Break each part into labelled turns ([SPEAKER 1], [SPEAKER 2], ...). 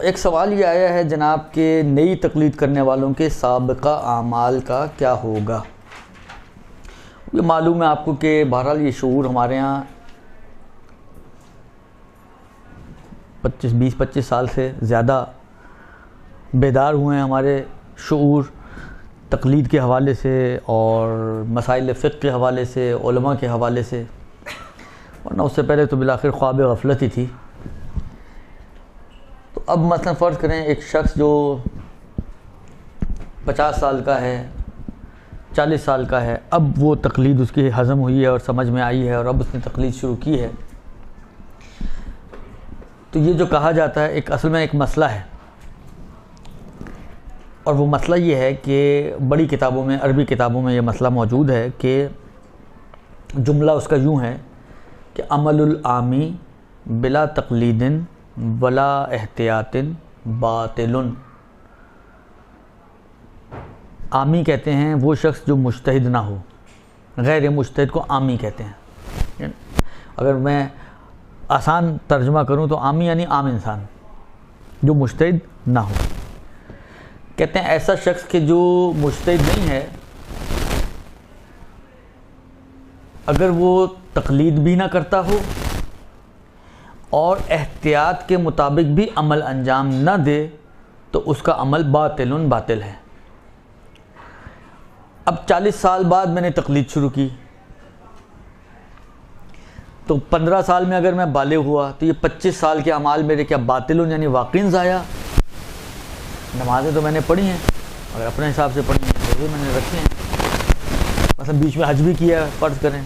[SPEAKER 1] ایک سوال یہ آیا ہے جناب کہ نئی تقلید کرنے والوں کے سابقہ اعمال کا کیا ہوگا؟ یہ معلوم ہے آپ کو کہ بہرحال یہ شعور ہمارے ہاں 20-25 سال سے زیادہ بیدار ہوئے ہیں. ہمارے شعور تقلید کے حوالے سے اور مسائل فقہ کے حوالے سے، علماء کے حوالے سے، ورنہ اس سے پہلے تو بالآخر خواب غفلت ہی تھی. تو اب مثلا فرض کریں ایک شخص جو 50 سال کا ہے، 40 سال کا ہے، اب وہ تقلید اس کی ہضم ہوئی ہے اور سمجھ میں آئی ہے اور اب اس نے تقلید شروع کی ہے. تو یہ جو کہا جاتا ہے اصل میں ایک مسئلہ ہے، اور وہ مسئلہ یہ ہے کہ بڑی کتابوں میں، عربی کتابوں میں یہ مسئلہ موجود ہے کہ جملہ اس کا یوں ہے کہ عمل العامی بلا تقلید ولا احتیاط باطل. عامی کہتے ہیں وہ شخص جو مجتہد نہ ہو، غیر مجتہد کو عامی کہتے ہیں. اگر میں آسان ترجمہ کروں تو عامی یعنی عام انسان جو مجتہد نہ ہو. کہتے ہیں ایسا شخص کہ جو مجتہد نہیں ہے، اگر وہ تقلید بھی نہ کرتا ہو اور احتیاط کے مطابق بھی عمل انجام نہ دے تو اس کا عمل باطل ہے. اب 40 سال بعد میں نے تقلید شروع کی تو 15 سال میں اگر میں بالغ ہوا تو یہ 25 سال کے اعمال میرے کیا باطل یعنی واقعی ضائع؟ نمازیں تو میں نے پڑھی ہیں، اگر اپنے حساب سے پڑھی ہیں، روزے میں نے رکھے ہیں، مثلا بیچ میں حج بھی کیا ہے فرض کریں،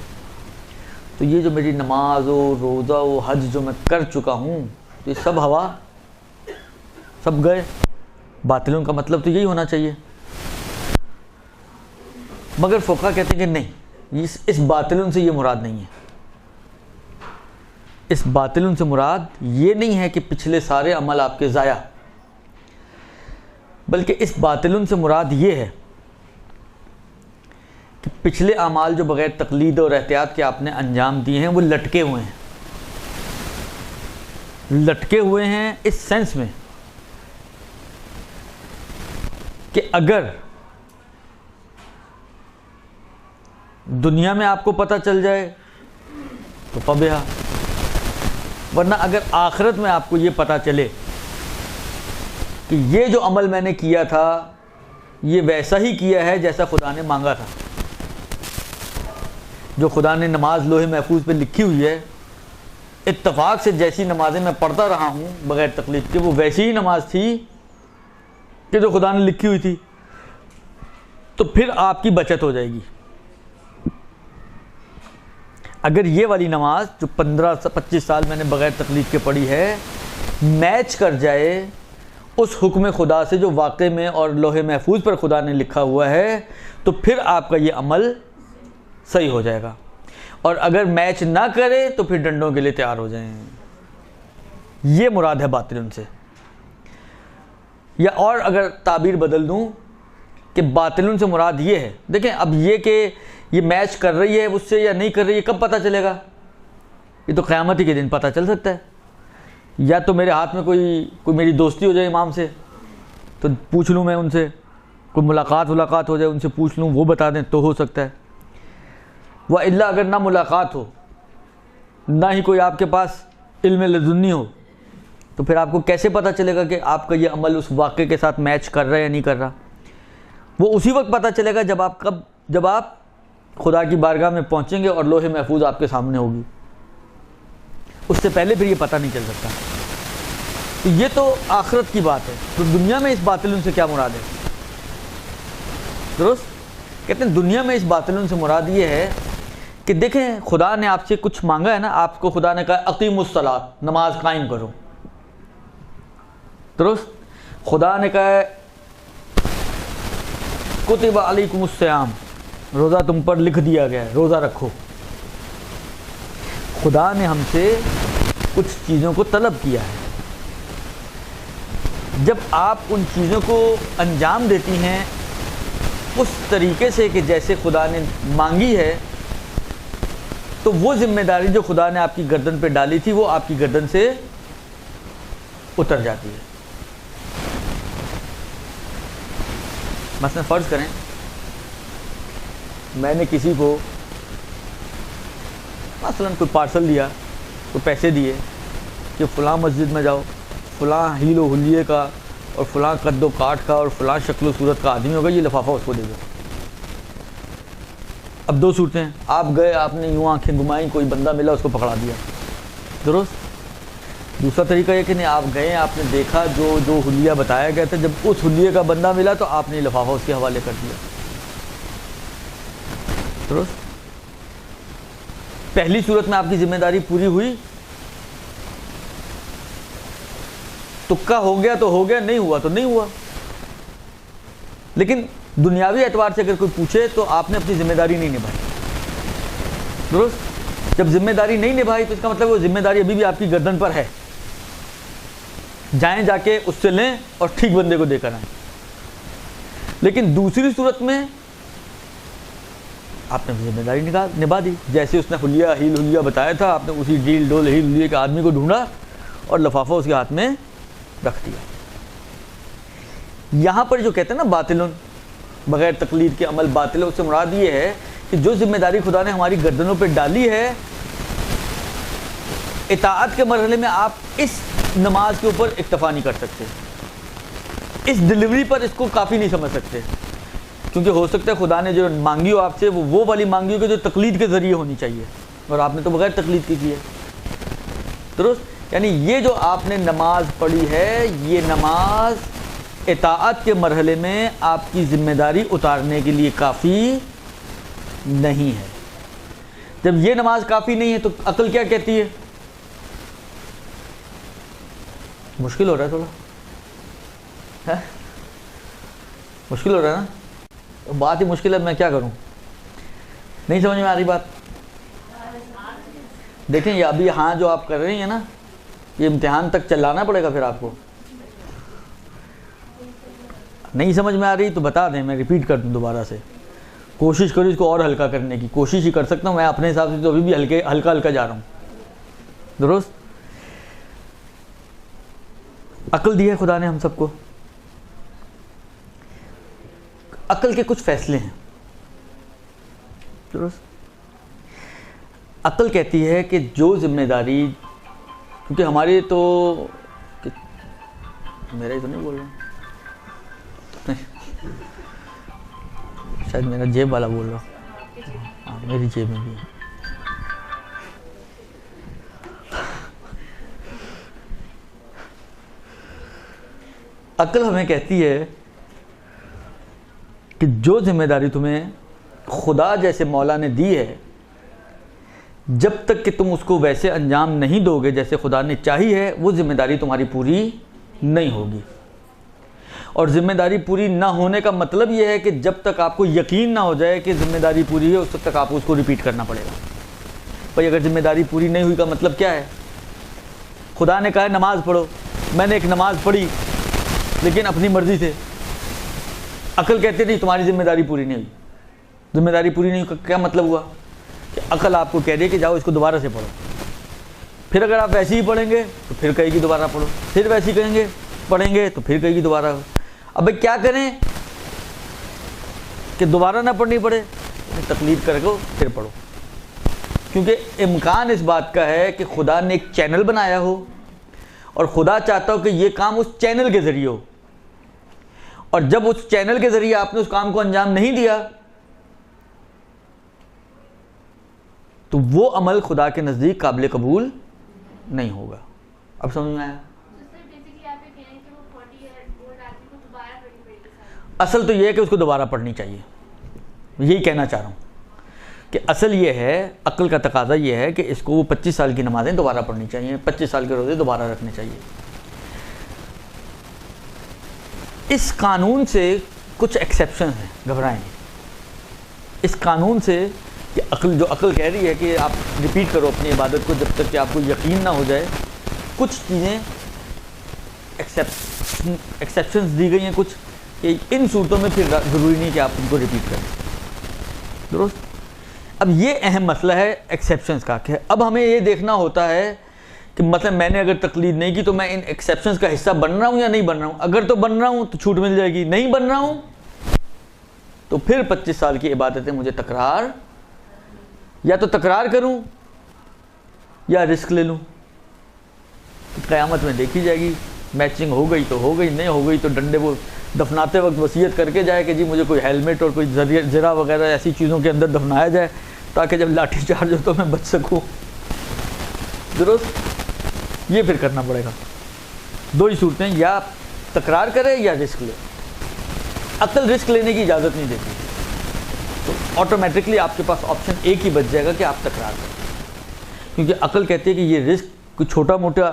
[SPEAKER 1] تو یہ جو میری نماز و روزہ و حج جو میں کر چکا ہوں تو یہ سب ہوا، سب گئے. باطلوں کا مطلب تو یہی ہونا چاہیے. مگر فقہا کہتے ہیں کہ نہیں، اس باطلوں سے یہ مراد نہیں ہے. اس باطلوں سے مراد یہ نہیں ہے کہ پچھلے سارے عمل آپ کے ضائع، بلکہ اس باطلوں سے مراد یہ ہے کہ پچھلے اعمال جو بغیر تقلید اور احتیاط کے آپ نے انجام دیے ہیں وہ لٹکے ہوئے ہیں. لٹکے ہوئے ہیں اس سینس میں کہ اگر دنیا میں آپ کو پتہ چل جائے تو فبہا، ورنہ اگر آخرت میں آپ کو یہ پتہ چلے کہ یہ جو عمل میں نے کیا تھا یہ ویسا ہی کیا ہے جیسا خدا نے مانگا تھا، جو خدا نے نماز لوح محفوظ پہ لکھی ہوئی ہے، اتفاق سے جیسی نمازیں میں پڑھتا رہا ہوں بغیر تقلید کے وہ ویسی ہی نماز تھی کہ جو خدا نے لکھی ہوئی تھی، تو پھر آپ کی بچت ہو جائے گی. اگر یہ والی نماز جو 15-25 سال میں نے بغیر تقلید کے پڑھی ہے میچ کر جائے اس حکم خدا سے جو واقع میں اور لوح محفوظ پر خدا نے لکھا ہوا ہے تو پھر آپ کا یہ عمل صحیح ہو جائے گا. اور اگر میچ نہ کرے تو پھر ڈنڈوں کے لیے تیار ہو جائیں. یہ مراد ہے باطلوں سے. یا اور اگر تعبیر بدل دوں کہ باطلوں سے مراد یہ ہے، دیکھیں اب یہ کہ یہ میچ کر رہی ہے اس سے یا نہیں کر رہی ہے کب پتہ چلے گا؟ یہ تو قیامت ہی کے دن پتہ چل سکتا ہے. یا تو میرے ہاتھ میں کوئی میری دوستی ہو جائے امام سے تو پوچھ لوں میں ان سے، کوئی ملاقات ہو جائے ان سے پوچھ لوں وہ بتا دیں تو ہو سکتا ہے. وَإِلَّا اگر نہ ملاقات ہو نہ ہی کوئی آپ کے پاس علم لدنی ہو تو پھر آپ کو کیسے پتہ چلے گا کہ آپ کا یہ عمل اس واقعے کے ساتھ میچ کر رہا ہے یا نہیں کر رہا؟ وہ اسی وقت پتہ چلے گا جب آپ خدا کی بارگاہ میں پہنچیں گے اور لوح محفوظ آپ کے سامنے ہوگی. اس سے پہلے پھر یہ پتہ نہیں چل سکتا. تو یہ تو آخرت کی بات ہے. تو دنیا میں اس باطلوں سے کیا مراد ہے؟ درست کہتے ہیں دنیا میں اس باطلوں سے مراد یہ ہے کہ دیکھیں خدا نے آپ سے کچھ مانگا ہے نا، آپ کو خدا نے کہا اقیموا الصلاۃ، نماز قائم کرو. درست خدا نے کہا کتب علیکم الصیام، روزہ تم پر لکھ دیا گیا ہے، روزہ رکھو. خدا نے ہم سے کچھ چیزوں کو طلب کیا ہے. جب آپ ان چیزوں کو انجام دیتی ہیں اس طریقے سے کہ جیسے خدا نے مانگی ہے تو وہ ذمہ داری جو خدا نے آپ کی گردن پہ ڈالی تھی وہ آپ کی گردن سے اتر جاتی ہے. مثلا فرض کریں میں نے کسی کو مثلا کوئی پارسل دیا، کوئی پیسے دیے کہ فلاں مسجد میں جاؤ، فلاں ہیل و حلیے کا اور فلاں قد و کاٹ کا اور فلاں شکل و صورت کا آدمی ہوگا، یہ لفافہ اس کو دے دو۔ اب دو صورتیں، آپ گئے، آپ نے یوں آنکھیں گھمائیں، کوئی بندہ ملا، اس کو پکڑا دیا، درست۔ دوسرا طریقہ یہ کہ نہیں، آپ گئے، آپ نے دیکھا جو حلیہ بتایا گیا تھا، جب اس حلیے کا بندہ ملا تو آپ نے لفافہ اس کے حوالے کر دیا، درست۔ پہلی صورت میں آپ کی ذمہ داری پوری ہوئی، تکا ہو گیا تو ہو گیا، نہیں ہوا تو نہیں ہوا۔ لیکن دنیاوی اعتبار سے اگر کوئی پوچھے تو آپ نے اپنی ذمہ داری نہیں نبھائی، درست۔ جب ذمہ داری نہیں نبھائی تو اس کا مطلب وہ ذمہ داری ابھی بھی آپ کی گردن پر ہے، جائیں جا کے اس سے لیں اور ٹھیک بندے کو دے کر آئیں۔ لیکن دوسری صورت میں آپ نے ذمہ داری نبھا دی، جیسے اس نے ہیل حلیہ بتایا تھا، آپ نے اسی ڈیل ڈول ہیل حلیے کے آدمی کو ڈھونڈا اور لفافہ اس کے ہاتھ میں رکھ دیا۔ یہاں پر جو کہتے ہیں نا باطلن، بغیر تقلید کے عمل باطل ہے، اس سے مراد یہ ہے کہ جو ذمہ داری خدا نے ہماری گردنوں پہ ڈالی ہے، اطاعت کے مرحلے میں آپ اس نماز کے اوپر اکتفا نہیں کر سکتے، اس ڈلیوری پر اس کو کافی نہیں سمجھ سکتے، کیونکہ ہو سکتا ہے خدا نے جو مانگی ہو آپ سے وہ والی مانگی ہو کہ جو تقلید کے ذریعے ہونی چاہیے، اور آپ نے تو بغیر تقلید کی ہے، درست۔ یعنی یہ جو آپ نے نماز پڑھی ہے، یہ نماز اطاعت کے مرحلے میں آپ کی ذمہ داری اتارنے کے لیے کافی نہیں ہے۔ جب یہ نماز کافی نہیں ہے تو عقل کیا کہتی ہے؟ مشکل ہو رہا ہے تھوڑا، مشکل ہو رہا ہے نا، بات ہی مشکل ہے، میں کیا کروں؟ نہیں سمجھ میں آ رہی بات؟ دیکھیں یہ ابھی ہاں جو آپ کر رہے ہیں نا، یہ امتحان تک چلانا پڑے گا پھر آپ کو۔ نہیں سمجھ میں آ رہی تو بتا دیں، میں ریپیٹ کر دوں دوبارہ سے، کوشش کروں اس کو اور ہلکا کرنے کی، کوشش ہی کر سکتا ہوں میں اپنے حساب سے، تو ابھی بھی ہلکا جا رہا ہوں، درست۔ عقل دی ہے خدا نے ہم سب کو، عقل کے کچھ فیصلے ہیں، درست۔ عقل کہتی ہے کہ جو ذمہ داری، کیونکہ ہماری تو میرا ہی تو نہیں بول رہا ہوں، شاید میرا جیب والا بول رہا ہوں، ہاں میری جیب میں بھی ہے۔ عقل ہمیں کہتی ہے کہ جو ذمہ داری تمہیں خدا جیسے مولا نے دی ہے، جب تک کہ تم اس کو ویسے انجام نہیں دو گے جیسے خدا نے چاہی ہے، وہ ذمہ داری تمہاری پوری نہیں ہوگی۔ اور ذمہ داری پوری نہ ہونے کا مطلب یہ ہے کہ جب تک آپ کو یقین نہ ہو جائے کہ ذمہ داری پوری ہے، اس وقت تک آپ کو اس کو ریپیٹ کرنا پڑے گا۔ بھائی اگر ذمہ داری پوری نہیں ہوئی کا مطلب کیا ہے؟ خدا نے کہا نماز پڑھو، میں نے ایک نماز پڑھی لیکن اپنی مرضی سے، عقل کہتے نہیں تمہاری ذمہ داری پوری نہیں ہوئی۔ ذمہ داری پوری نہیں ہوئی کا کیا مطلب ہوا؟ کہ عقل آپ کو کہہ رہی ہے کہ جاؤ اس کو دوبارہ سے پڑھو، پھر اگر آپ ویسے ہی پڑھیں گے تو پھر کہے گی دوبارہ پڑھو، پھر ویسے ہی کہیں گے پڑھیں گے تو پھر کہے گی دوبارہ۔ اب بھائی کیا کریں کہ دوبارہ نہ پڑھنی پڑے؟ تقلید کر کے پھر پڑھو، کیونکہ امکان اس بات کا ہے کہ خدا نے ایک چینل بنایا ہو اور خدا چاہتا ہو کہ یہ کام اس چینل کے ذریعے ہو، اور جب اس چینل کے ذریعے آپ نے اس کام کو انجام نہیں دیا تو وہ عمل خدا کے نزدیک قابل قبول نہیں ہوگا۔ اب سمجھ میں آیا؟ اصل تو یہ ہے کہ اس کو دوبارہ پڑھنی چاہیے، یہی کہنا چاہ رہا ہوں کہ اصل یہ ہے، عقل کا تقاضا یہ ہے کہ اس کو وہ 25 سال کی نمازیں دوبارہ پڑھنی چاہیے، 25 سال کے روزے دوبارہ رکھنے چاہیے۔ اس قانون سے کچھ ایکسیپشن ہیں، گھبرائیں نہیں۔ اس قانون سے کہ جو عقل کہہ رہی ہے کہ آپ ریپیٹ کرو اپنی عبادت کو جب تک کہ آپ کو یقین نہ ہو جائے، کچھ چیزیں ایکسیپشنز دی گئی ہیں کچھ، کہ ان صورتوں میں پھر ضروری نہیں کہ آپ ان کو ریپیٹ کریں، درست۔ اب یہ اہم مسئلہ ہے ایکسیپشنز کا، کہ اب ہمیں یہ دیکھنا ہوتا ہے کہ مطلب میں نے اگر تقلید نہیں کی تو میں ان ایکسیپشنز کا حصہ بن رہا ہوں یا نہیں بن رہا ہوں۔ اگر تو بن رہا ہوں تو چھوٹ مل جائے گی، نہیں بن رہا ہوں تو پھر 25 سال کی عبادتیں مجھے تکرار، یا تو تکرار کروں یا رسک لے لوں. قیامت میں دیکھی جائے گی، میچنگ ہو گئی تو ہو گئی، نہیں ہو گئی تو ڈنڈے وہ دفناتے وقت وصیت کر کے جائے کہ جی مجھے کوئی ہیلمٹ اور کوئی زرہ وغیرہ ایسی چیزوں کے اندر دفنایا جائے تاکہ جب لاٹھی چارج ہو تو میں بچ سکوں. درست؟ یہ پھر کرنا پڑے گا. دو ہی صورتیں، یا تکرار کرے یا رسک لے. عقل رسک لینے کی اجازت نہیں دیتی، تو آٹومیٹکلی آپ کے پاس آپشن ایک ہی بچ جائے گا کہ آپ تکرار کریں. کیونکہ عقل کہتی ہے کہ یہ رسک کوئی چھوٹا موٹا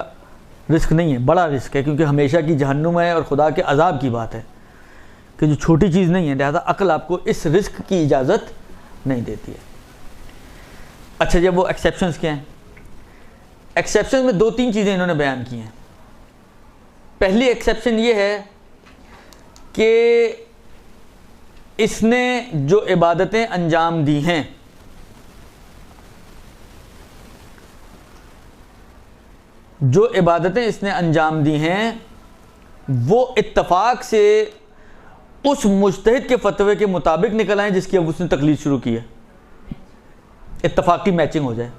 [SPEAKER 1] رسک نہیں ہے، بڑا رسک ہے، کیونکہ ہمیشہ کی جہنم ہے اور خدا کے عذاب کی بات ہے کہ جو چھوٹی چیز نہیں ہے، لہذا عقل آپ کو اس رسک کی اجازت نہیں دیتی ہے. اچھا جب وہ ایکسیپشنز کیا ہیں؟ ایکسیپشن میں 2-3 چیزیں انہوں نے بیان کی ہیں. پہلی ایکسیپشن یہ ہے کہ اس نے جو عبادتیں انجام دی ہیں اس نے انجام دی ہیں وہ اتفاق سے اس مجتہد کے فتوے کے مطابق نکل آئیں جس کی اب اس نے تقلید شروع کی ہے. اتفاقی میچنگ ہو جائے.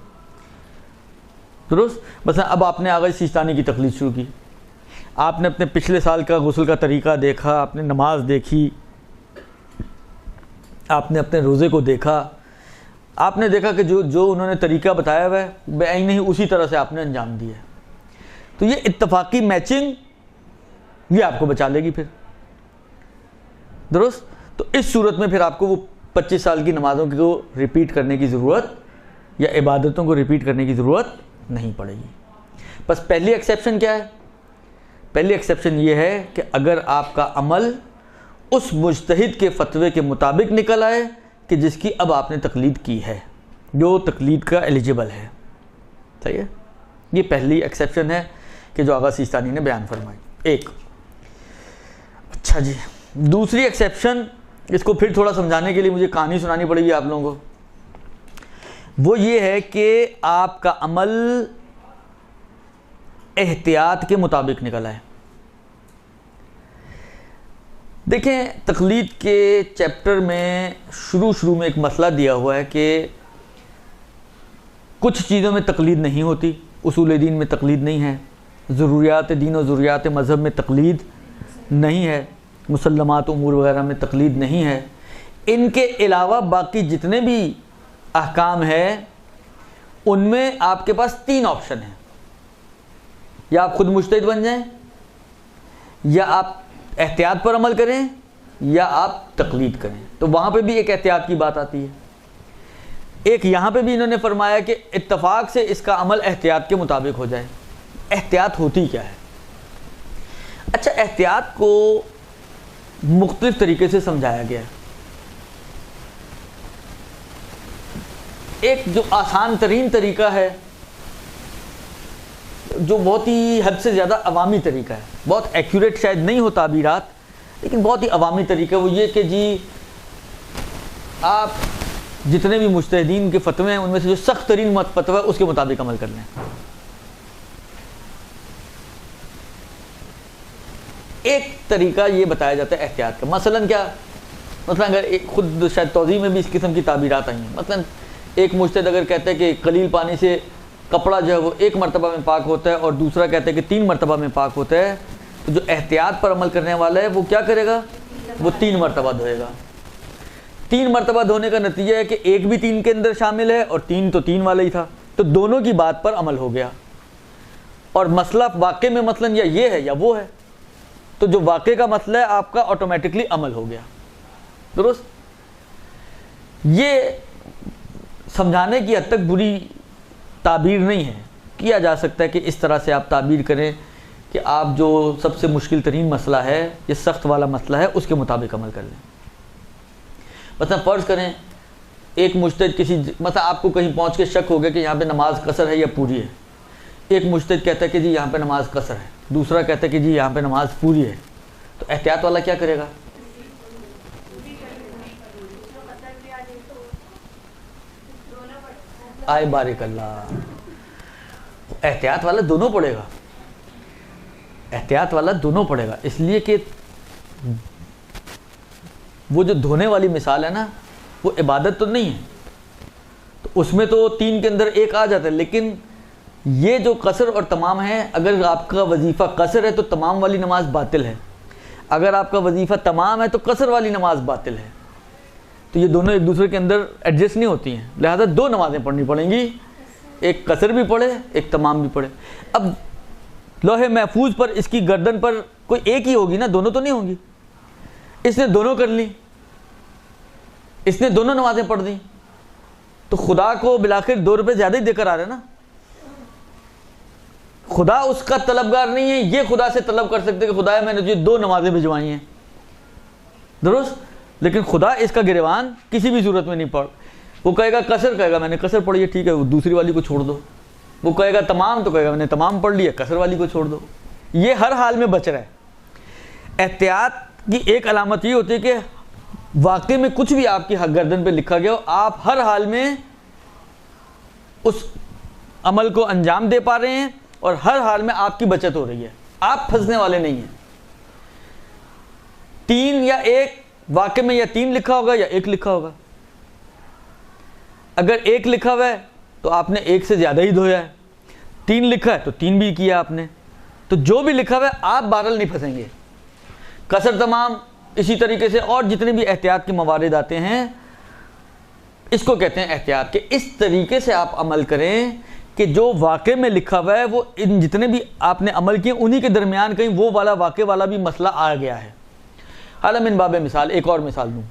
[SPEAKER 1] درست؟ مثلا اب آپ نے آغا سیستانی کی تقلید شروع کی، آپ نے اپنے پچھلے سال کا غسل کا طریقہ دیکھا، آپ نے نماز دیکھی، آپ نے اپنے روزے کو دیکھا، آپ نے دیکھا کہ جو انہوں نے طریقہ بتایا ہوا ہے بعین ہی اسی طرح سے آپ نے انجام دیا ہے. تو یہ اتفاقی میچنگ یہ آپ کو بچا لے گی پھر. درست؟ تو اس صورت میں پھر آپ کو وہ 25 سال کی نمازوں کو ریپیٹ کرنے کی ضرورت یا عبادتوں کو ریپیٹ کرنے کی ضرورت نہیں پڑے گی. بس پہلی ایکسیپشن کیا ہے؟ پہلی ایکسیپشن یہ ہے کہ اگر آپ کا عمل اس مجتہد کے فتوے کے مطابق نکل آئے کہ جس کی اب آپ نے تقلید کی ہے، جو تقلید کا ایلیجیبل ہے. صحیح ہے؟ یہ پہلی ایکسیپشن ہے کہ جو آغا سیستانی نے بیان فرمائی. ایک. اچھا جی، دوسری ایکسیپشن، اس کو پھر تھوڑا سمجھانے کے لیے مجھے کہانی سنانی پڑے گی آپ لوگوں کو. وہ یہ ہے کہ آپ کا عمل احتیاط کے مطابق نکل آئے. دیکھیں تقلید کے چیپٹر میں شروع میں ایک مسئلہ دیا ہوا ہے کہ کچھ چیزوں میں تقلید نہیں ہوتی. اصول دین میں تقلید نہیں ہے، ضروریات دین و ضروریات مذہب میں تقلید نہیں ہے، مسلمات امور وغیرہ میں تقلید نہیں ہے. ان کے علاوہ باقی جتنے بھی احکام ہیں ان میں آپ کے پاس 3 آپشن ہیں. یا آپ خود مجتہد بن جائیں، یا آپ احتیاط پر عمل کریں، یا آپ تقلید کریں. تو وہاں پہ بھی ایک احتیاط کی بات آتی ہے. ایک یہاں پہ بھی انہوں نے فرمایا کہ اتفاق سے اس کا عمل احتیاط کے مطابق ہو جائے. احتیاط ہوتی کیا ہے؟ اچھا، احتیاط کو مختلف طریقے سے سمجھایا گیا ہے. ایک جو آسان ترین طریقہ ہے، جو بہت ہی حد سے زیادہ عوامی طریقہ ہے، بہت ایکوریٹ شاید نہیں ہو تعبیرات، لیکن بہت ہی عوامی طریقہ، وہ یہ کہ جی آپ جتنے بھی مجتہدین کے فتوے ہیں ان میں سے جو سخت ترین فتویٰ ہے اس کے مطابق عمل کر لیں. ایک طریقہ یہ بتایا جاتا ہے احتیاط کا. مثلا کیا؟ مثلا اگر خود شاید توضیح میں بھی اس قسم کی تعبیرات آئی ہیں. مثلا ایک مجتہد اگر کہتا ہے کہ قلیل پانی سے کپڑا جو ہے وہ 1 مرتبہ میں پاک ہوتا ہے اور دوسرا کہتا ہے کہ 3 مرتبہ میں پاک ہوتا ہے، تو جو احتیاط پر عمل کرنے والا ہے وہ کیا کرے گا؟ وہ 3 مرتبہ دھوئے گا. 3 مرتبہ دھونے کا نتیجہ ہے کہ ایک بھی 3 کے اندر شامل ہے اور 3 تو 3 والا ہی تھا، تو دونوں کی بات پر عمل ہو گیا. اور مسئلہ واقع میں مثلا یا یہ ہے یا وہ ہے، تو جو واقع کا مسئلہ ہے آپ کا آٹومیٹکلی عمل ہو گیا. درست؟ یہ سمجھانے کی حد تک بری تعبیر نہیں ہے. کیا جا سکتا ہے کہ اس طرح سے آپ تعبیر کریں کہ آپ جو سب سے مشکل ترین مسئلہ ہے، یہ سخت والا مسئلہ ہے، اس کے مطابق عمل کر لیں. مثلا فرض کریں ایک مجتہد مثلا آپ کو کہیں پہنچ کے شک ہو گیا کہ یہاں پہ نماز قصر ہے یا پوری ہے. ایک مجتہد کہتا ہے کہ جی یہاں پہ نماز قصر ہے، دوسرا کہتا ہے کہ جی یہاں پہ نماز پوری ہے. تو احتیاط والا کیا کرے گا؟ آئے بارک اللہ، احتیاط والا دونوں پڑے گا. احتیاط والا دونوں پڑے گا، اس لیے کہ وہ جو دھونے والی مثال ہے نا وہ عبادت تو نہیں ہے، تو اس میں تو 3 کے اندر 1 آ جاتا ہے، لیکن یہ جو قصر اور تمام ہے، اگر آپ کا وظیفہ قصر ہے تو تمام والی نماز باطل ہے، اگر آپ کا وظیفہ تمام ہے تو قصر والی نماز باطل ہے، تو یہ دونوں ایک دوسرے کے اندر ایڈجسٹ نہیں ہوتی ہیں، لہذا 2 نمازیں پڑھنی پڑیں گی، ایک قصر بھی پڑھے ایک تمام بھی پڑھے۔ اب لوح محفوظ پر اس کی گردن پر کوئی ایک ہی ہوگی نا، دونوں تو نہیں ہوں گی، اس نے دونوں کر لی، اس نے دونوں نمازیں پڑھ دیں، تو خدا کو بالآخر 2 روپے زیادہ ہی دے کر آ رہے ہیں نا، خدا اس کا طلبگار نہیں ہے، یہ خدا سے طلب کر سکتے کہ خدایا میں نے تجھے 2 نمازیں بھجوائی ہیں، درست، لیکن خدا اس کا گریوان کسی بھی صورت میں نہیں پڑھ، وہ کہے گا قصر، کہے گا میں نے قصر پڑھی ہے، ٹھیک ہے، وہ دوسری والی کو چھوڑ دو، وہ کہے گا تمام، تو کہے گا میں نے تمام پڑھ لی ہے، قصر والی کو چھوڑ دو، یہ ہر حال میں بچ رہا ہے۔ احتیاط کی ایک علامت یہ ہوتی ہے کہ واقعے میں کچھ بھی آپ کی گردن پہ لکھا گیا ہو، آپ ہر حال میں اس عمل کو انجام دے پا رہے ہیں اور ہر حال میں آپ کی بچت ہو رہی ہے، آپ پھنسنے والے نہیں ہیں۔ 3 یا 1 واقعے میں یا 3 لکھا ہوگا یا 1 لکھا ہوگا، اگر 1 لکھا ہوا ہے تو آپ نے 1 سے زیادہ ہی دھویا ہے، 3 لکھا ہے تو 3 بھی کیا آپ نے، تو جو بھی لکھا ہوا ہے آپ بہرحال نہیں پھنسیں گے۔ قصر تمام اسی طریقے سے اور جتنے بھی احتیاط کے موارد آتے ہیں، اس کو کہتے ہیں احتیاط، کہ اس طریقے سے آپ عمل کریں کہ جو واقعے میں لکھا ہوا ہے وہ ان جتنے بھی آپ نے عمل کیے انہی کے درمیان کہیں وہ والا واقعے والا بھی مسئلہ آ گیا ہے۔ حالا من باب مثال ایک اور مثال دوں،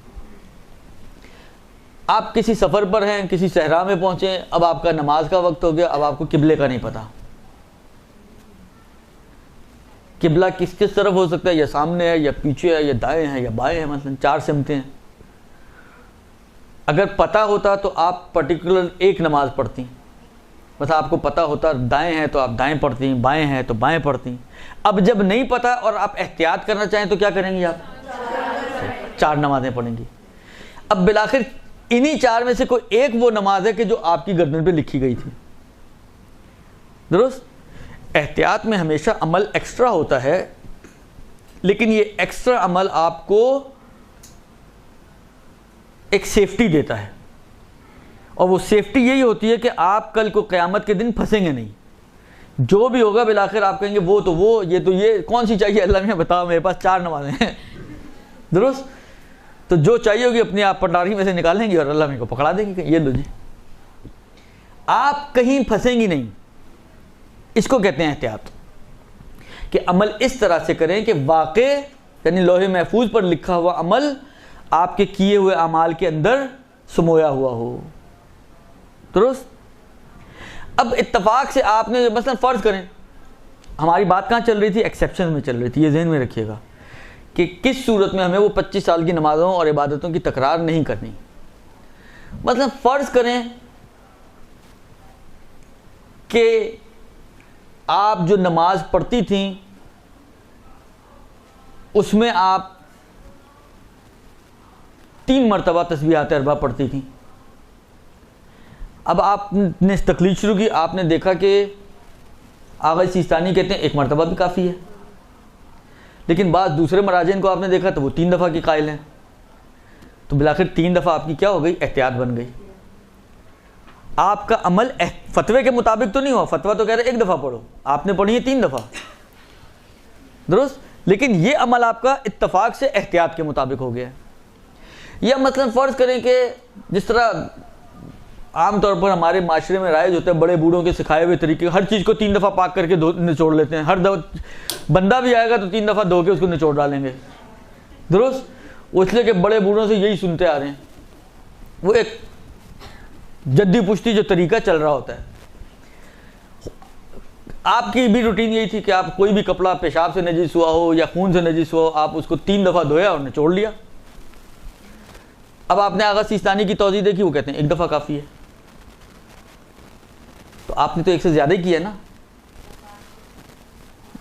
[SPEAKER 1] آپ کسی سفر پر ہیں، کسی صحرا میں پہنچے، اب آپ کا نماز کا وقت ہو گیا، اب آپ کو قبلے کا نہیں پتا، قبلہ کس کس طرف ہو سکتا ہے، یا سامنے ہے یا پیچھے ہے یا دائیں ہے یا بائیں ہے، مثلا 4 سمتیں ہیں۔ اگر پتہ ہوتا تو آپ پرٹیکولر ایک نماز پڑھتی، مثلا آپ کو پتہ ہوتا دائیں ہیں تو آپ دائیں پڑھتی، بائیں ہیں تو بائیں پڑھتی۔ اب جب نہیں پتہ اور آپ احتیاط کرنا چاہیں تو کیا کریں گی؟ آپ 4 نمازیں پڑھیں گی۔ اب بالآخر انہی 4 میں سے کوئی ایک وہ نماز ہے کہ جو آپ کی گردن پہ لکھی گئی تھی، درست؟ احتیاط میں ہمیشہ عمل ایکسٹرا ہوتا ہے، لیکن یہ ایکسٹرا عمل آپ کو ایک سیفٹی دیتا ہے، اور وہ سیفٹی یہی ہوتی ہے کہ آپ کل کو قیامت کے دن پھنسیں گے نہیں، جو بھی ہوگا بالآخر آپ کہیں گے وہ تو وہ، یہ تو یہ، کون سی چاہیے اللہ میں بتاؤ، میرے پاس 4 نمازیں ہیں، درست؟ تو جو چاہیے ہوگی اپنی آپ پٹاری میں سے نکالیں گے اور اللہ میں کو پکڑا دیں گے کہ یہ لو جی، آپ کہیں پھنسیں گی نہیں۔ اس کو کہتے ہیں احتیاط، کہ عمل اس طرح سے کریں کہ واقع یعنی لوح محفوظ پر لکھا ہوا عمل آپ کے کیے ہوئے اعمال کے اندر سمویا ہوا ہو، درست؟ اب اتفاق سے آپ نے مثلا فرض کریں، ہماری بات کہاں چل رہی تھی؟ ایکسیپشن میں چل رہی تھی، یہ ذہن میں رکھیے گا کہ کس صورت میں ہمیں وہ 25 سال کی نمازوں اور عبادتوں کی تکرار نہیں کرنی۔ مثلا فرض کریں کہ آپ جو نماز پڑھتی تھیں اس میں آپ 3 مرتبہ تسبیحات اربع پڑھتی تھیں، اب آپ نے تقلید شروع کی، آپ نے دیکھا کہ آغا سیستانی کہتے ہیں 1 مرتبہ بھی کافی ہے، لیکن بعض دوسرے مراجعین کو آپ نے دیکھا تو وہ 3 دفعہ کی قائل ہیں، تو بالآخر 3 دفعہ آپ کی کیا ہو گئی؟ احتیاط بن گئی۔ آپ کا عمل فتوے کے مطابق تو نہیں ہوا، فتویٰ تو کہہ رہے 1 دفعہ پڑھو، آپ نے پڑھی ہے 3 دفعہ، درست؟ لیکن یہ عمل آپ کا اتفاق سے احتیاط کے مطابق ہو گیا ہے۔ یا مثلا فرض کریں کہ جس طرح عام طور پر ہمارے معاشرے میں رائج ہوتا ہے، بڑے بوڑھوں کے سکھائے ہوئے طریقے، ہر چیز کو 3 دفعہ پاک کر کے نچوڑ لیتے ہیں، ہر بندہ بھی آئے گا تو 3 دفعہ دھو کے اس کو نچوڑ ڈالیں گے، درست؟ وہ اس لیے کہ بڑے بوڑھوں سے یہی سنتے آ رہے ہیں، وہ ایک جدی پشتی جو طریقہ چل رہا ہوتا ہے۔ آپ کی بھی روٹین یہی تھی کہ آپ کوئی بھی کپڑا پیشاب سے نجس ہوا ہو یا خون سے نجس ہوا ہو، آپ اس کو 3 دفعہ دھویا اور نچوڑ لیا۔ اب آپ نے آغا سیستانی کی توضیح دیکھی، وہ کہتے ہیں 1 دفعہ کافی ہے، تو آپ نے تو 1 سے زیادہ ہی کیا نا،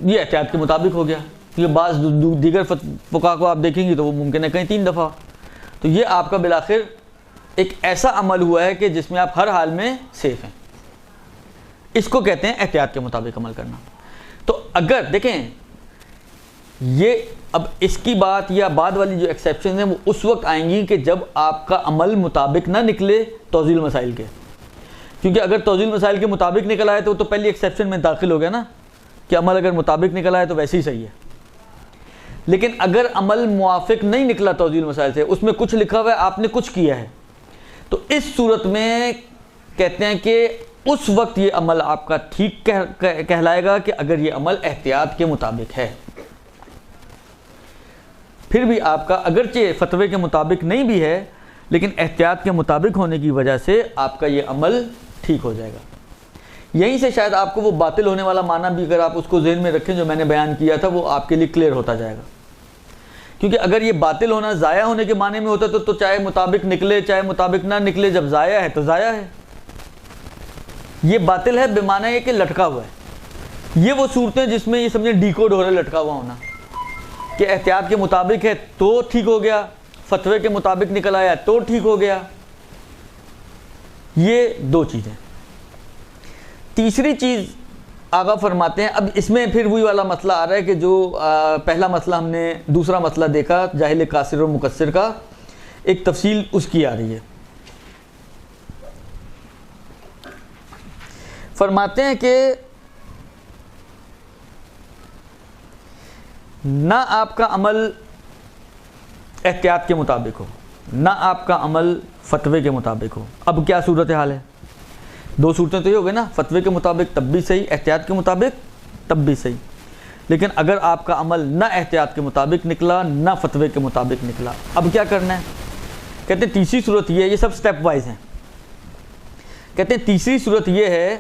[SPEAKER 1] یہ احتیاط کے مطابق ہو گیا۔ یہ بعض دیگر فقہا کو آپ دیکھیں گے تو وہ ممکن ہے کہیں 3 دفعہ، تو یہ آپ کا بالآخر ایک ایسا عمل ہوا ہے کہ جس میں آپ ہر حال میں سیف ہیں، اس کو کہتے ہیں احتیاط کے مطابق عمل کرنا۔ تو اگر دیکھیں یہ اب اس کی بات یا بعد والی جو ایکسیپشن ہیں وہ اس وقت آئیں گی کہ جب آپ کا عمل مطابق نہ نکلے توضیح المسائل کے. کیونکہ اگر توضیح المسائل کے مطابق نکل آئے تو وہ تو پہلی ایکسیپشن میں داخل ہو گیا نا کہ عمل اگر مطابق نکل آئے تو ویسے ہی صحیح ہے. لیکن اگر عمل موافق نہیں نکلا توضیح المسائل سے, اس میں کچھ لکھا ہوا ہے, آپ نے کچھ کیا ہے, تو اس صورت میں کہتے ہیں کہ اس وقت یہ عمل آپ کا ٹھیک کہلائے گا کہ اگر یہ عمل احتیاط کے مطابق ہے. پھر بھی آپ کا اگرچہ فتوے کے مطابق نہیں بھی ہے لیکن احتیاط کے مطابق ہونے کی وجہ سے آپ کا یہ عمل ٹھیک ہو جائے گا. یہیں سے شاید آپ کو وہ باطل ہونے والا معنی بھی اگر آپ اس کو ذہن میں رکھیں جو میں نے بیان کیا تھا وہ آپ کے لیے کلیئر ہوتا جائے گا. کیونکہ اگر یہ باطل ہونا ضائع ہونے کے معنی میں ہوتا تو چاہے مطابق نکلے چاہے مطابق نہ نکلے, جب ضائع ہے تو ضائع ہے. یہ باطل ہے بے معنی ہے کہ لٹکا ہوا ہے. یہ وہ صورتیں جس میں یہ سمجھیں ڈیکوڈ ہو رہا ہے لٹکا ہوا ہونا, کہ احتیاط کے مطابق ہے تو ٹھیک ہو گیا, فتوے کے مطابق نکل آیا تو ٹھیک ہو گیا. یہ دو چیزیں. تیسری چیز آقا فرماتے ہیں, اب اس میں پھر وہی والا مسئلہ آ رہا ہے کہ جو پہلا مسئلہ ہم نے دوسرا مسئلہ دیکھا جاہل قاصر اور مقصر کا, ایک تفصیل اس کی آ رہی ہے. فرماتے ہیں کہ نہ آپ کا عمل احتیاط کے مطابق ہو نہ آپ کا عمل فتوے کے مطابق ہو. اب کیا صورت حال ہے؟ دو صورتیں تو یہ ہو گئی نا, فتوے کے مطابق تب بھی صحیح, احتیاط کے مطابق تب بھی صحیح. لیکن اگر آپ کا عمل نہ احتیاط کے مطابق نکلا نہ فتوے کے مطابق نکلا, اب کیا کرنا ہے؟ کہتے ہیں تیسری صورت یہ ہے, یہ سب سٹیپ وائز ہیں. کہتے ہیں تیسری صورت یہ ہے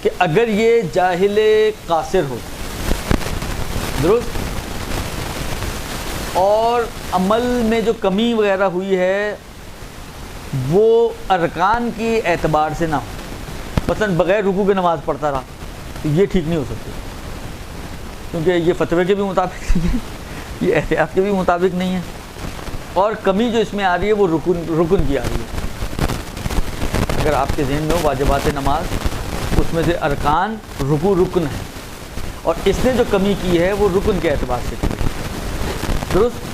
[SPEAKER 1] کہ اگر یہ جاہل قاصر ہو, درست, اور عمل میں جو کمی وغیرہ ہوئی ہے وہ ارکان کی اعتبار سے نہ ہو, مثلا بغیر رکوع کے نماز پڑھتا رہا, تو یہ ٹھیک نہیں ہو سکتی, کیونکہ یہ فتوے کے بھی مطابق نہیں ہے, یہ احتیاط کے بھی مطابق نہیں ہے, اور کمی جو اس میں آ رہی ہے وہ رکن کی آ رہی ہے. اگر آپ کے ذہن میں ہو واجبات نماز, اس میں سے ارکان رکوع رکن ہے, اور اس نے جو کمی کی ہے وہ رکن کے اعتبار سے کی ہے, درست,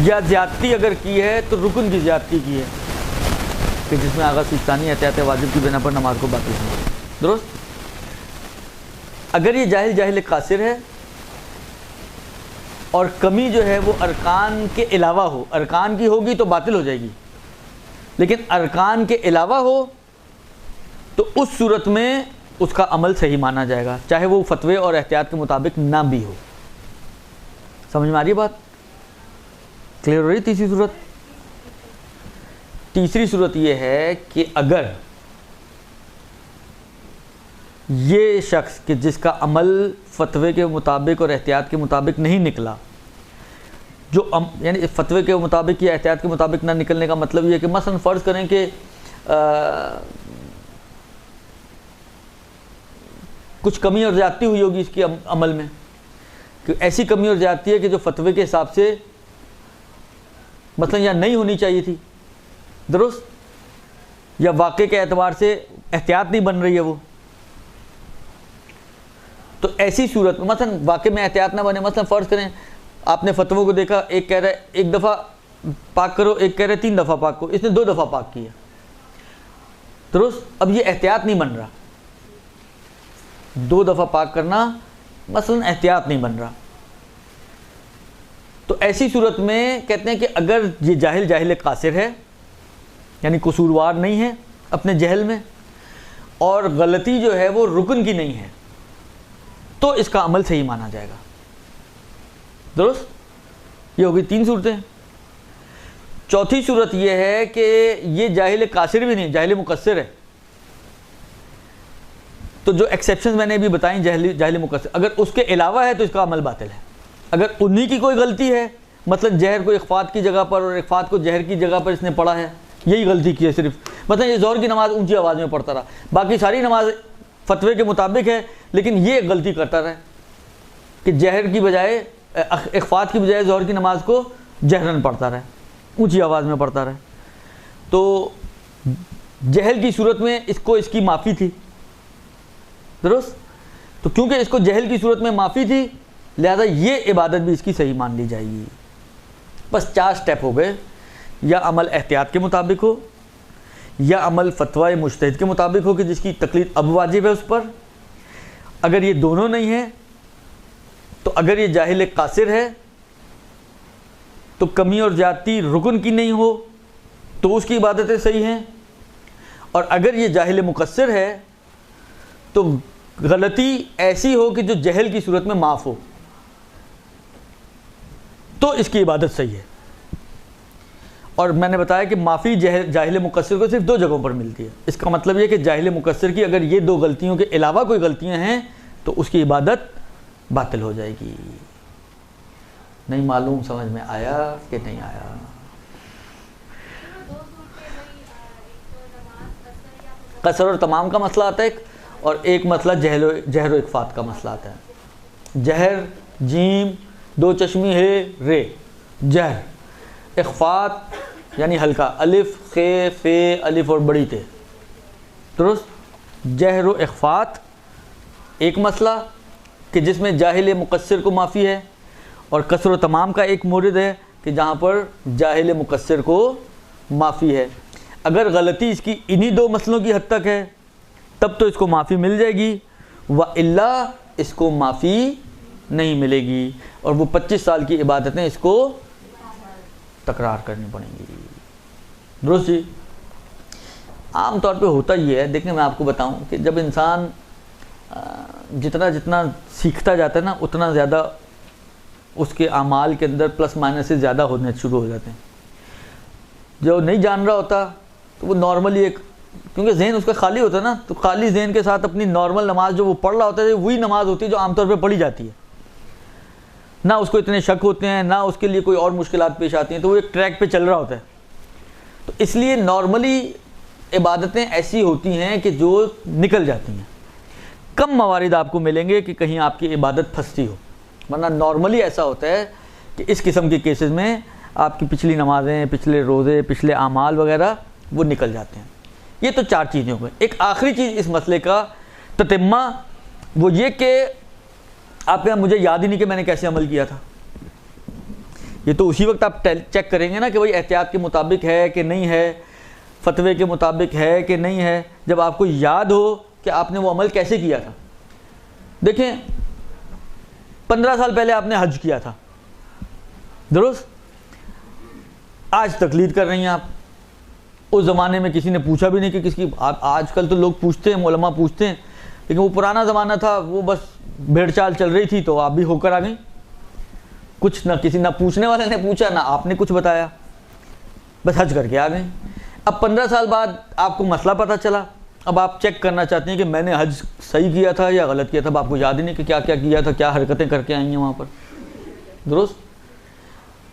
[SPEAKER 1] یا زیادتی اگر کی ہے تو رکن کی زیادتی کی ہے, کہ جس میں آغا سیستانی احتیاط واجب کی بنا پر نماز کو باطل ہے, درست. اگر یہ جاہل قاصر ہے اور کمی جو ہے وہ ارکان کے علاوہ ہو, ارکان کی ہوگی تو باطل ہو جائے گی, لیکن ارکان کے علاوہ ہو تو اس صورت میں اس کا عمل صحیح مانا جائے گا, چاہے وہ فتوے اور احتیاط کے مطابق نہ بھی ہو. سمجھ میں آ رہی ہے بات؟ کلیئر ہو رہی؟ تیسری صورت, تیسری صورت یہ ہے کہ اگر یہ شخص کہ جس کا عمل فتوے کے مطابق اور احتیاط کے مطابق نہیں نکلا, جو یعنی فتوے کے مطابق یا احتیاط کے مطابق نہ نکلنے کا مطلب یہ ہے کہ مثلا فرض کریں کہ کچھ کمی اور زیادتی ہوئی ہوگی اس کی عمل میں, کہ ایسی کمی اور زیادتی ہے کہ جو فتوے کے حساب سے مثلا یا نہیں ہونی چاہیے تھی, درست, یا واقعے کے اعتبار سے احتیاط نہیں بن رہی ہے وہ, تو ایسی صورت میں مثلا واقعے میں احتیاط نہ بنے, مثلا فرض کریں آپ نے فتووں کو دیکھا, ایک کہہ رہا ہے ایک دفعہ پاک کرو, ایک کہہ رہا ہے 3 دفعہ پاک کرو, اس نے 2 دفعہ پاک کیا, درست. اب یہ احتیاط نہیں بن رہا, 2 دفعہ پاک کرنا مثلا احتیاط نہیں بن رہا. تو ایسی صورت میں کہتے ہیں کہ اگر یہ جاہل قاصر ہے, یعنی قصوروار نہیں ہے اپنے جہل میں, اور غلطی جو ہے وہ رکن کی نہیں ہے, تو اس کا عمل صحیح مانا جائے گا, درست. یہ ہوگی 3 صورتیں. چوتھی صورت یہ ہے کہ یہ جاہل قاصر بھی نہیں, جاہل مقصر ہے. تو جو ایکسیپشنز میں نے ابھی بتائیں جاہل مقصر, اگر اس کے علاوہ ہے تو اس کا عمل باطل ہے. اگر انہی کی کوئی غلطی ہے, مثلا زہر کو اخفات کی جگہ پر اور اخفات کو زہر کی جگہ پر اس نے پڑھا ہے, یہی غلطی کی ہے صرف, مثلا یہ ظہر کی نماز اونچی آواز میں پڑھتا رہا, باقی ساری نماز فتوے کے مطابق ہے, لیکن یہ غلطی کرتا رہا کہ زہر کی بجائے اخفات کی بجائے ظہر کی نماز کو جہرن پڑھتا رہا, اونچی آواز میں پڑھتا رہا. تو جہل کی صورت میں اس کو اس کی معافی تھی, درست. تو کیونکہ اس کو جہل کی صورت میں معافی تھی لہذا یہ عبادت بھی اس کی صحیح مان لی جائے گی۔ بس 4 سٹیپ ہو گئے، یا عمل احتیاط کے مطابق ہو، یا عمل فتویٰ مجتہد کے مطابق ہو کہ جس کی تقلید اب واجب ہے اس پر۔ اگر یہ دونوں نہیں ہیں تو اگر یہ جاہل قاصر ہے تو کمی اور زیادتی رکن کی نہیں ہو تو اس کی عبادتیں صحیح ہیں، اور اگر یہ جاہل مقصر ہے تو غلطی ایسی ہو کہ جو جہل کی صورت میں معاف ہو تو اس کی عبادت صحیح ہے۔ اور میں نے بتایا کہ معافی جاہل مقصر کو صرف 2 جگہوں پر ملتی ہے۔ اس کا مطلب یہ کہ جاہل مقصر کی اگر یہ 2 غلطیوں کے علاوہ کوئی غلطیاں ہیں تو اس کی عبادت باطل ہو جائے گی۔ نہیں معلوم سمجھ میں آیا کہ نہیں آیا؟ قصر اور تمام کا مسئلہ آتا ہے ایک، اور ایک مسئلہ جہر و اخفات کا مسئلہ آتا ہے۔ جہر جیم 2 چشمی ہے رے، جہر۔ اخفات یعنی ہلکا، الف خے فے الف اور بڑی تے، درست؟ جہر و اخفات ایک مسئلہ کہ جس میں جاہل مقصر کو معافی ہے، اور قصر و تمام کا ایک مورد ہے کہ جہاں پر جاہل مقصر کو معافی ہے۔ اگر غلطی اس کی انہی 2 مسئلوں کی حد تک ہے تب تو اس کو معافی مل جائے گی، وَإِلَّا اس کو معافی نہیں ملے گی، اور وہ 25 سال کی عبادتیں اس کو تکرار کرنی پڑیں گی، درست جی؟ عام طور پہ ہوتا یہ ہے، دیکھیں میں آپ کو بتاؤں کہ جب انسان جتنا سیکھتا جاتا ہے نا اتنا زیادہ اس کے اعمال کے اندر پلس مائنس سے زیادہ ہونے شروع ہو جاتے ہیں۔ جو نہیں جان رہا ہوتا تو وہ نارملی ایک، کیونکہ ذہن اس کا خالی ہوتا ہے نا، تو خالی ذہن کے ساتھ اپنی نارمل نماز جو وہ پڑھ رہا ہوتا ہے وہی نماز ہوتی ہے جو عام طور پہ پڑھی جاتی ہے، نہ اس کو اتنے شک ہوتے ہیں، نہ اس کے لیے کوئی اور مشکلات پیش آتی ہیں، تو وہ ایک ٹریک پہ چل رہا ہوتا ہے۔ تو اس لیے نارملی عبادتیں ایسی ہوتی ہیں کہ جو نکل جاتی ہیں، کم موارد آپ کو ملیں گے کہ کہیں آپ کی عبادت پھنستی ہو، ورنہ نارملی ایسا ہوتا ہے کہ اس قسم کے کیسز میں آپ کی پچھلی نمازیں، پچھلے روزے، پچھلے اعمال وغیرہ وہ نکل جاتے ہیں۔ یہ تو 4 چیزیں ہو گئیں۔ ایک آخری چیز اس مسئلے کا تتمہ وہ یہ کہ آپ کے مجھے یاد ہی نہیں کہ میں نے کیسے عمل کیا تھا۔ یہ تو اسی وقت آپ چیک کریں گے نا کہ بھائی احتیاط کے مطابق ہے کہ نہیں ہے، فتوے کے مطابق ہے کہ نہیں ہے، جب آپ کو یاد ہو کہ آپ نے وہ عمل کیسے کیا تھا۔ دیکھیں 15 سال پہلے آپ نے حج کیا تھا، درست؟ آج تقلید کر رہی ہیں آپ، اس زمانے میں کسی نے پوچھا بھی نہیں کہ کس کی، آج کل تو لوگ پوچھتے ہیں، علماء پوچھتے ہیں، لیکن وہ پرانا زمانہ تھا، وہ بس بھیڑ چال چل رہی تھی تو آپ بھی ہو کر آ گئیں، کچھ نہ کسی نہ پوچھنے والے نے پوچھا نہ آپ نے کچھ بتایا، بس حج کر کے آ گئیں۔ اب 15 سال بعد آپ کو مسئلہ پتہ چلا، اب آپ چیک کرنا چاہتے ہیں کہ میں نے حج صحیح کیا تھا یا غلط کیا تھا، اب آپ کو یاد ہی نہیں کہ کیا کیا کیا تھا، کیا حرکتیں کر کے آئی ہیں وہاں پر، درست؟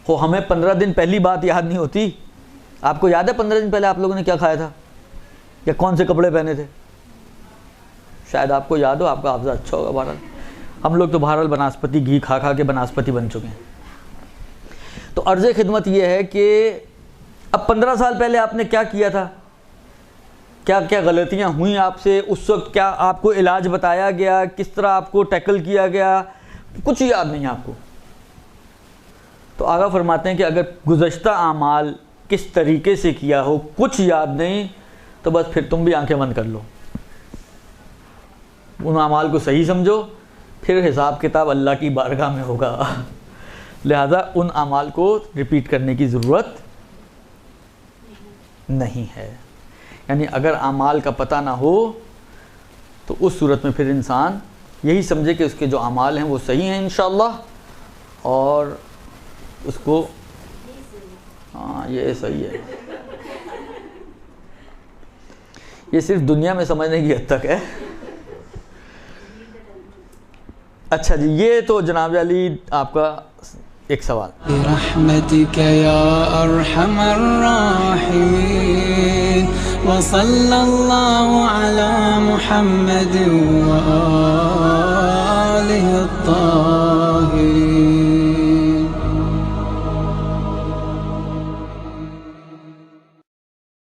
[SPEAKER 1] ہو ہمیں 15 دن پہلی بات یاد نہیں ہوتی، آپ کو یاد ہے 15 دن پہلے آپ لوگوں نے کیا کھایا تھا یا کون سے کپڑے پہنے تھے؟ شاید آپ کو یاد ہو، آپ کا حافظہ اچھا ہوگا۔ بہرحال ہم لوگ تو بہرحال بناسپتی گھی کھا کھا کے بناسپتی بن چکے ہیں۔ تو عرض خدمت یہ ہے کہ اب 15 سال پہلے آپ نے کیا کیا تھا، کیا کیا غلطیاں ہوئیں آپ سے، اس وقت کیا آپ کو علاج بتایا گیا، کس طرح آپ کو ٹیکل کیا گیا، کچھ یاد نہیں آپ کو۔ تو آقا فرماتے ہیں کہ اگر گزشتہ اعمال کس طریقے سے کیا ہو کچھ یاد نہیں تو بس پھر تم بھی آنکھیں بند کر لو، ان اعمال کو صحیح سمجھو، پھر حساب کتاب اللہ کی بارگاہ میں ہوگا۔ لہذا ان اعمال کو ریپیٹ کرنے کی ضرورت نہیں ہے۔ یعنی اگر اعمال کا پتہ نہ ہو تو اس صورت میں پھر انسان یہی سمجھے کہ اس کے جو اعمال ہیں وہ صحیح ہیں انشاءاللہ، اور اس کو ہاں یہ صحیح ہے، یہ صرف دنیا میں سمجھنے کی حد تک ہے۔ اچھا جی، یہ تو جناب علی آپ کا ایک سوال۔
[SPEAKER 2] برحمتک یا ارحم الراحمین وصلی اللہ علی محمد و